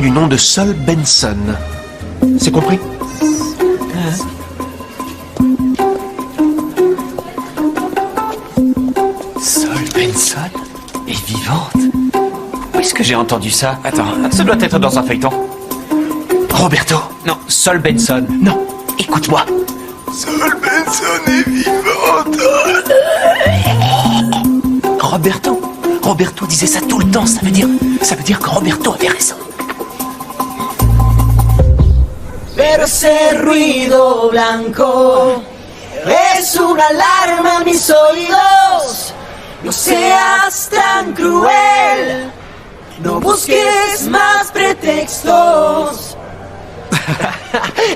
du nom de Sol Benson. C'est compris? Sol Benson est vivante? Où est-ce que j'ai entendu ça? Attends, ça doit être dans un feuilleton. Roberto. Non, Sol Benson. Non, écoute-moi. Sol Benson est vivante. Roberto disait ça tout le temps. Ça veut dire que Roberto avait raison. Pero ese ruido blanco es una alarma en mis oídos. No seas tan cruel, no busques más pretextos.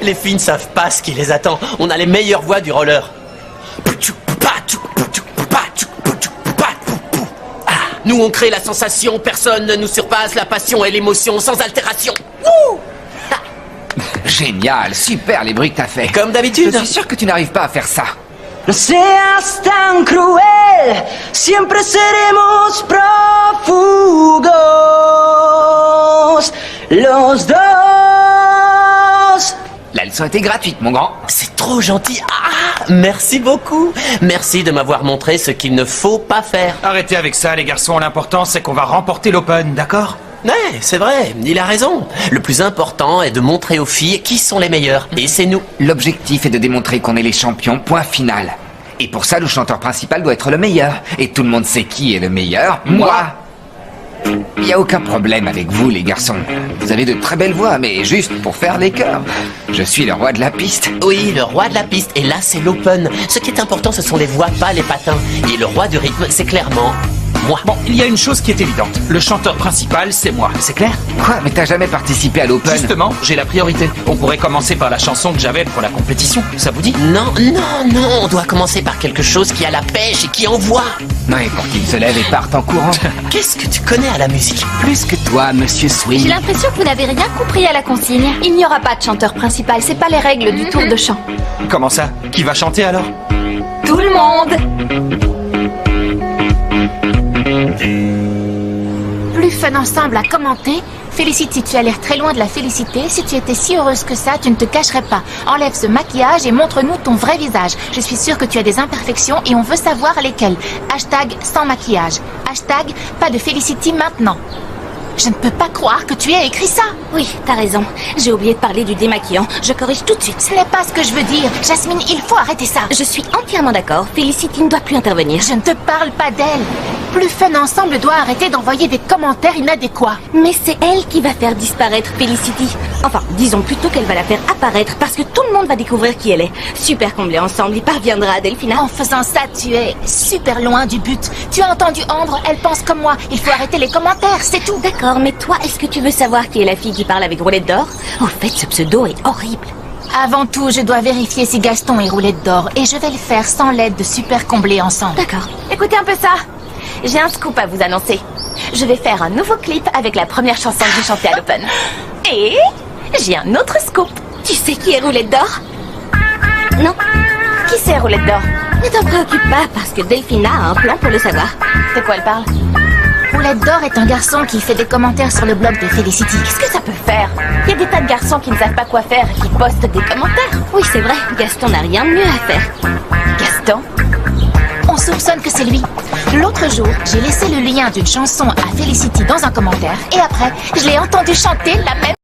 Les filles ne savent pas ce qui les attend. On a les meilleures voix du roller. Nous, on crée la sensation. Personne ne nous surpasse. La passion et l'émotion sans altération. Wouh! Génial, super les bruits que t'as fait. Comme d'habitude. Je suis sûr que tu n'arrives pas à faire ça. No seas tan cruel, siempre seremos prófugos. Los dos. La leçon était gratuite, mon grand. C'est trop gentil. Ah, merci beaucoup. Merci de m'avoir montré ce qu'il ne faut pas faire. Arrêtez avec ça, les garçons. L'important, c'est qu'on va remporter l'Open, d'accord? Ouais, c'est vrai, il a raison. Le plus important est de montrer aux filles qui sont les meilleures. Et c'est nous. L'objectif est de démontrer qu'on est les champions, point final. Et pour ça, le chanteur principal doit être le meilleur. Et tout le monde sait qui est le meilleur. Moi. Il n'y a aucun problème avec vous, les garçons. Vous avez de très belles voix, mais juste pour faire les chœurs. Je suis le roi de la piste. Oui, le roi de la piste. Et là, c'est l'open. Ce qui est important, ce sont les voix, pas les patins. Et le roi du rythme, c'est clairement moi. Bon, il y a une chose qui est évidente. Le chanteur principal, c'est moi. C'est clair? Quoi? Mais t'as jamais participé à l'Open? Justement, j'ai la priorité. On pourrait commencer par la chanson que j'avais pour la compétition. Ça vous dit? Non, on doit commencer par quelque chose qui a la pêche et qui envoie. Ouais, pour qu'il se lève et parte en courant. Qu'est-ce que tu connais à la musique? Plus que toi, monsieur J'ai Swing. l'impression que vous n'avez rien compris à la consigne. Il n'y aura pas de chanteur principal, c'est pas les règles du tour de chant. Comment ça? Qui va chanter alors? Tout le monde! Plus fun ensemble à commenter. Félicity, tu as l'air très loin de la félicité. Si tu étais si heureuse que ça, tu ne te cacherais pas. Enlève ce maquillage et montre-nous ton vrai visage. Je suis sûre que tu as des imperfections et on veut savoir lesquelles. Hashtag sans maquillage. Hashtag pas de Félicity maintenant. Je ne peux pas croire que tu aies écrit ça. Oui, t'as raison. J'ai oublié de parler du démaquillant. Je corrige tout de suite. Ce n'est pas ce que je veux dire. Jasmine, il faut arrêter ça. Je suis entièrement d'accord. Félicity ne doit plus intervenir. Je ne te parle pas d'elle. Plus fun ensemble doit arrêter d'envoyer des commentaires inadéquats. Mais c'est elle qui va faire disparaître Félicity. Enfin, disons plutôt qu'elle va la faire apparaître parce que tout le monde va découvrir qui elle est. Super comblé ensemble, il parviendra, Delphina. En faisant ça, tu es super loin du but. Tu as entendu Ambre, elle pense comme moi. Il faut arrêter les commentaires, c'est tout. D'accord, mais toi, est-ce que tu veux savoir qui est la fille qui parle avec Roulette d'Or? Au fait, ce pseudo est horrible. Avant tout, je dois vérifier si Gaston est Roulette d'Or. Et je vais le faire sans l'aide de Super Comblé ensemble. D'accord. Écoutez un peu ça. J'ai un scoop à vous annoncer. Je vais faire un nouveau clip avec la première chanson que j'ai chantée à l'Open. Et j'ai un autre scoop. Tu sais qui est Roulette d'Or? Non. Qui c'est Roulette d'Or? Ne t'en préoccupe pas parce que Delphina a un plan pour le savoir. De quoi elle parle? Roulette d'Or est un garçon qui fait des commentaires sur le blog de Félicity. Qu'est-ce que ça peut faire? Il y a des tas de garçons qui ne savent pas quoi faire et qui postent des commentaires. Oui, c'est vrai. Gaston n'a rien de mieux à faire. Gaston? On soupçonne que c'est lui. L'autre jour, j'ai laissé le lien d'une chanson à Félicity dans un commentaire et après, je l'ai entendu chanter la même